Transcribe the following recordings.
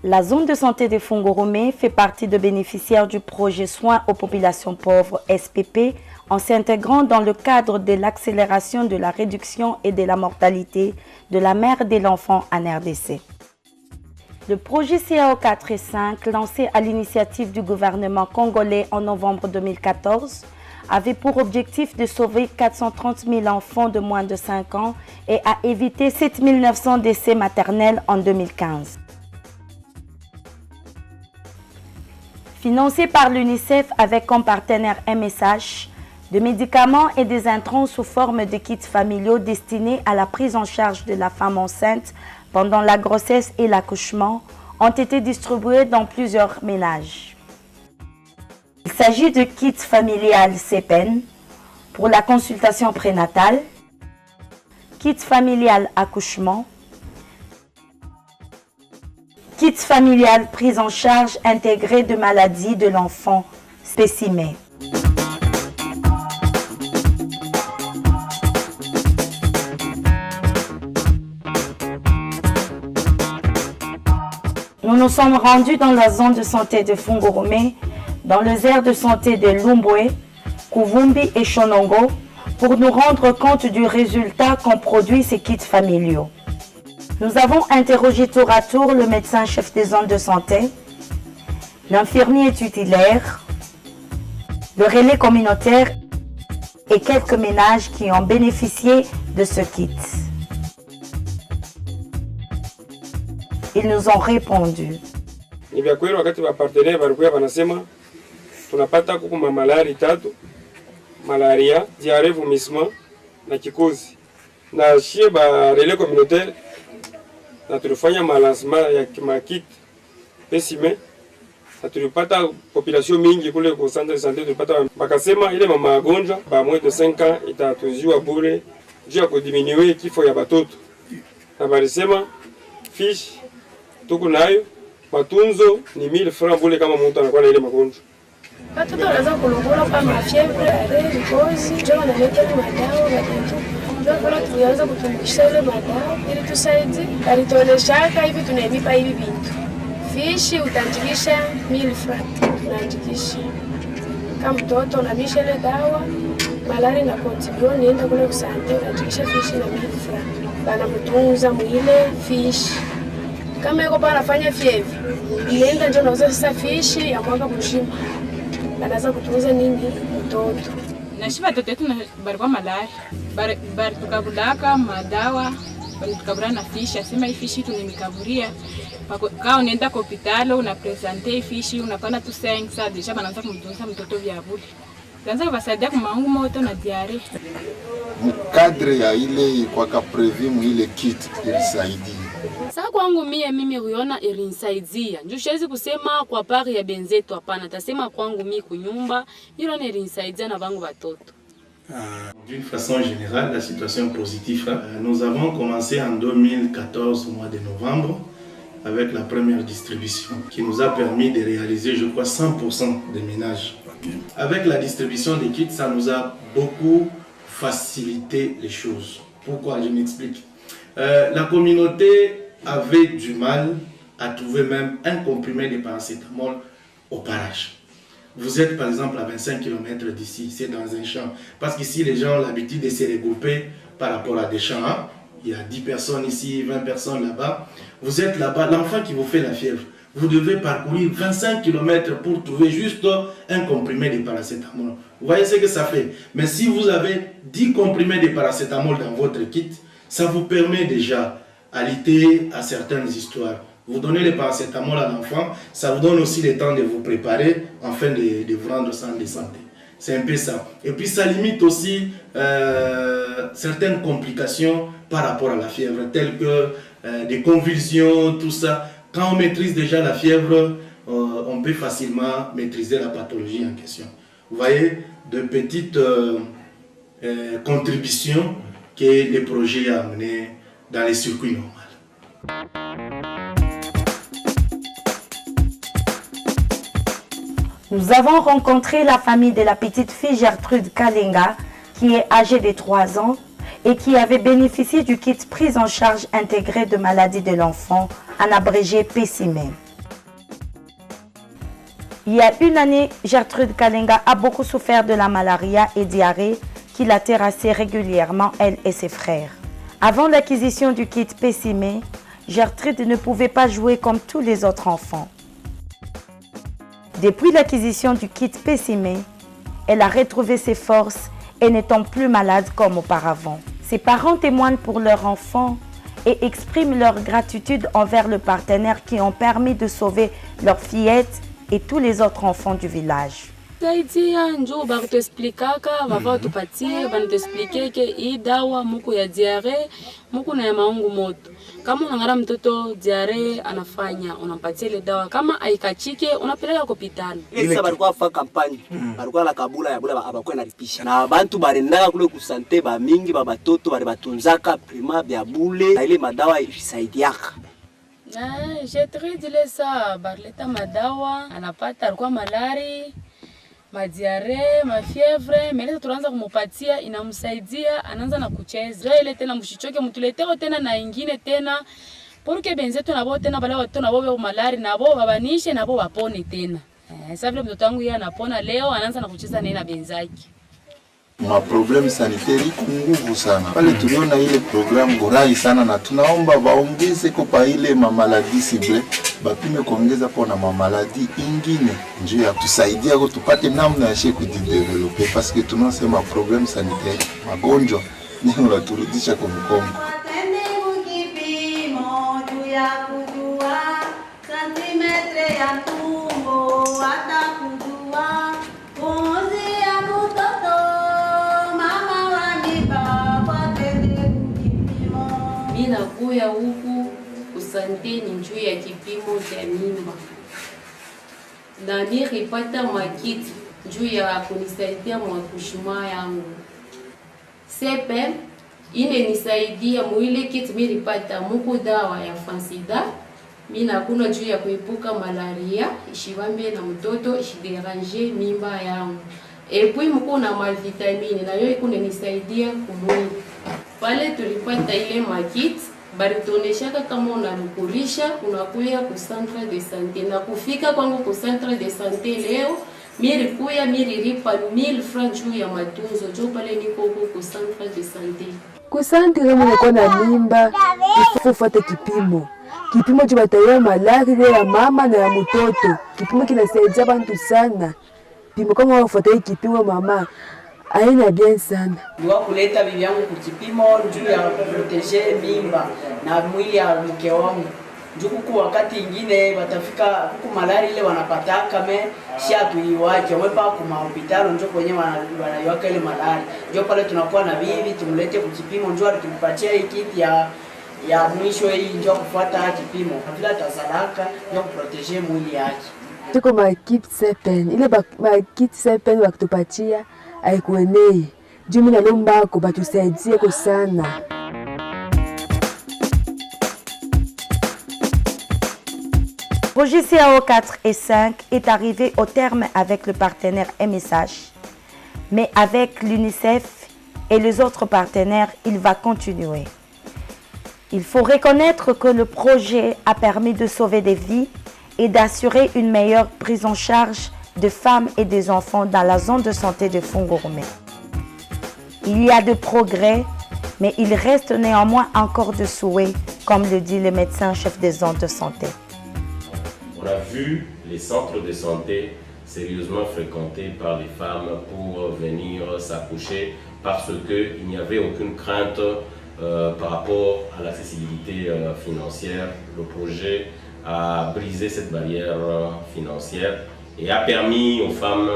La zone de santé de Fungurumé fait partie des bénéficiaires du projet Soins aux populations pauvres SPP en s'intégrant dans le cadre de l'accélération de la réduction et de la mortalité de la mère et de l'enfant en RDC. Le projet CAO 4 et 5, lancé à l'initiative du gouvernement congolais en novembre 2014, avait pour objectif de sauver 430 000 enfants de moins de 5 ans et à éviter 7 900 décès maternels en 2015. Financé par l'UNICEF avec comme partenaire MSH, des médicaments et des intrants sous forme de kits familiaux destinés à la prise en charge de la femme enceinte pendant la grossesse et l'accouchement ont été distribués dans plusieurs ménages. Il s'agit de kits familial CEPEN pour la consultation prénatale, kits familial accouchement, kit familial prise en charge intégrée de maladies de l'enfant spécimen. Nous nous sommes rendus dans la zone de santé de Fungurumé, dans les aires de santé de Lumbwe, Kuvumbi et Shonongo, pour nous rendre compte du résultat qu'ont produit ces kits familiaux. Nous avons interrogé tour à tour le médecin-chef des zones de santé, l'infirmier tutélaire, le relais communautaire et quelques ménages qui ont bénéficié de ce kit. Ils nous ont répondu. Ni vya kweli wakati wa partenaire walikuwa wanasema tunapata kuku malaria tatu, malaria, diarrhée, vomissement na kikozi. Na shie ba relais communautaire na tulifanya malancement ya kimakit pesime na tulipata population mingi kule kwa centre de santé, tulipata bakasema ile mama magonjwa ba moins de 5 ans itatuziwa bure juu ya kudiminuer kifo ya batoto. Na balisema fiche tuko nayo matunzo ni 1000 francs bure kama mtu anakuwa na ile magonjwa. Watoto wanaweza kulungula kama fievre, rikozi, njoo wanaleta madawa watoto. Ndio tulianza kutumikisha ile madawa ili tusaidie. Alituoneshaka hivi tunaipa hivi vitu. Fishi utaandikisha 1000 francs. Tunaandikisha. Kama mtoto unamisha ile dawa, malaria na continue nienda kule kusante unaandikisha fishi na 1000 francs. Bana mtunza mwile fishi. Kama yuko bana anafanya fievre, nenda njoo nauza sasa fishi ya mwaka mzima. Banaanza kutunza nini mtoto. Nashi batoto yetu barikuwa malaria. Bari tukabulaka madawa, bari tukabula na fishi, asema hii fishi tunimikaburia. Kaa unaenda kwa hospitali, unapresente fishi, unapana tu 5 saa, deja banaanza kumtunza mtoto vya bure. Tunaanza kubasaidia kwa maungu moto na diare. Mkadre ya ile kwa kaprevimu ile kit ilisaidi. Sasa kwangu mimi huiona ilinisaidia. Ndio siwezi kusema kwa pari ya benzetu hapana. Tasema kwangu mimi kunyumba, hilo ilinisaidia na bangu watoto. D'une façon générale, la situation est positive. Nous avons commencé en 2014, au mois de novembre, avec la première distribution, qui nous a permis de réaliser, je crois, 100% des ménages. Okay. Avec la distribution des kits, ça nous a beaucoup facilité les choses. Pourquoi? Je m'explique. La communauté avait du mal à trouver même un comprimé de paracétamol au parage. Vous êtes par exemple à 25 km d'ici, c'est dans un champ. Parce qu'ici, les gens ont l'habitude de se regrouper par rapport à des champs. Hein? Il y a 10 personnes ici, 20 personnes là-bas. Vous êtes là-bas, l'enfant qui vous fait la fièvre. Vous devez parcourir 25 km pour trouver juste un comprimé de paracétamol. Vous voyez ce que ça fait. Mais si vous avez 10 comprimés de paracétamol dans votre kit, ça vous permet déjà à lutter à certaines histoires. Vous donnez le paracétamol à l'enfant, ça vous donne aussi le temps de vous préparer afin de vous rendre en santé. C'est un peu ça. Et puis ça limite aussi certaines complications par rapport à la fièvre, telles que des convulsions, tout ça. Quand on maîtrise déjà la fièvre, on peut facilement maîtriser la pathologie en question. Vous voyez, de petites contributions que le projet a amenées dans les circuits normaux. Nous avons rencontré la famille de la petite fille Gertrude Kalenga, qui est âgée de 3 ans et qui avait bénéficié du kit prise en charge intégrée de maladie de l'enfant, en abrégé PCIME. Il y a une année, Gertrude Kalenga a beaucoup souffert de la malaria et diarrhée qui la terrassait régulièrement, elle et ses frères. Avant l'acquisition du kit PCIME, Gertrude ne pouvait pas jouer comme tous les autres enfants. Depuis l'acquisition du kit PCIME, elle a retrouvé ses forces et n'étant plus malade comme auparavant. Ses parents témoignent pour leur enfant et expriment leur gratitude envers le partenaire qui ont permis de sauver leur fillette et tous les autres enfants du village. Saidia njo bakutesplikaka baba tupatie banatesplike ke hii dawa muku ya diare muku na ya maungu moto. Kama unangara mtoto diare anafanya unampatia ile dawa, kama haikachike unapeleka hospitali. Ile sasa balikuwa fa kampani balikuwa la kabula ya bula abakuwa na lipisha na bantu barendaka kule kusante ba mingi baba toto bale batunzaka prima bya bule na ile madawa ilisaidiaka. Gertrude ile saa barleta madawa anapata, alikuwa malari madiare, mafievre, meleza tunaanza kumupatia, inamsaidia, anaanza na kucheza. Ile tena mshichoke mtuleteo tena na ingine tena. Porque benzetu nabo tena bale watu nabo wa malari nabo babanishe nabo wapone tena. Sasa vile mtoto wangu yeye anapona leo, anaanza na kucheza na benzaki. Maproblemu sanitari iko nguvu sana. Pale tuliona ile programu gorai sana na tunaomba waongeze kwa ile mamaladi cible, bapime kuongeza pona mamaladi ingine njoo ya tusaidia kwa tupate namna ya sheku kujidevelope parce que tunasema problème sanitaire magonjwa ni unaturudisha kwa mkongo. Nakuya huku kusanteni njuu ya kipimo cha mimba na nilipata makiti njuu ya kunisaidia mwakushima yangu. Sepe ine nisaidia mwile kiti nilipata muku dawa ya fansida. Mina kuna juu ya kuepuka malaria ishibambe na mtoto ishiderange mimba yangu. Epui muku na mavitamini na yoy kuna nisaidia kumwili. Pale tulipata ile makit, baritooneshaka kama unarukulisha, unakuya ku centre de santé. Na kufika kwangu ku centre de santé leo, milikuya mililipa 1000 francs juu ya matunzo. Jo pale niko ku centre de santé. Ku centre kama unakuwa na mimba, ufuate kipimo. Kipimo cha bataya malaria ya mama na ya mtoto. Kipimo kinasaidia bantu sana. Kipimo kama ufuate kipimo mama, aina bien sana. Ndio kuleta bibi yangu kukipimo juu ya proteger mimba na mwili ya mke wangu. Njuku wakati ingine watafika huku malaria ile wanapata kama shatu iwaje wamepa kwa hospitali njoo kwenye wanaiwaka ile malaria. Ndio pale tunakuwa na bibi tumlete kukipimo njoo tumpatie kiti ya mwisho hii njoo kufuata kipimo. Kabla tazalaka ndio kuproteger mwili yake. Tuko makit sepen ile makit sepen wakitupatia aikuenei. Jumi na lomba ko batusaidie ko sana. Le projet CAO 4 et 5 est arrivé au terme avec le partenaire MSH. Mais avec l'UNICEF et les autres partenaires, il va continuer. Il faut reconnaître que le projet a permis de sauver des vies et d'assurer une meilleure prise en charge de femmes et des enfants dans la zone de santé de Fongoromé. Il y a de progrès, mais il reste néanmoins encore de souhaits, comme le dit le médecin chef des zones de santé. On a vu les centres de santé sérieusement fréquentés par les femmes pour venir s'accoucher parce qu'il n'y avait aucune crainte par rapport à l'accessibilité financière. Le projet a brisé cette barrière financière et a permis aux femmes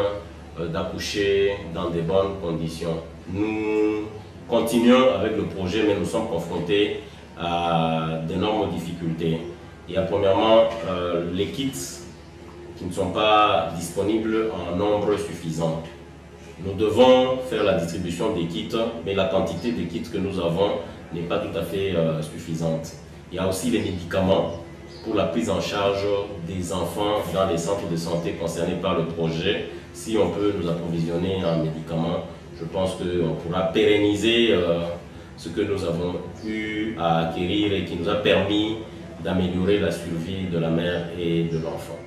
d'accoucher dans de bonnes conditions. Nous continuons avec le projet, mais nous sommes confrontés à d'énormes difficultés. Il y a premièrement les kits qui ne sont pas disponibles en nombre suffisant. Nous devons faire la distribution des kits, mais la quantité de kits que nous avons n'est pas tout à fait suffisante. Il y a aussi les médicaments pour la prise en charge des enfants dans les centres de santé concernés par le projet. Si on peut nous approvisionner en médicaments, je pense qu'on pourra pérenniser ce que nous avons eu à acquérir et qui nous a permis d'améliorer la survie de la mère et de l'enfant.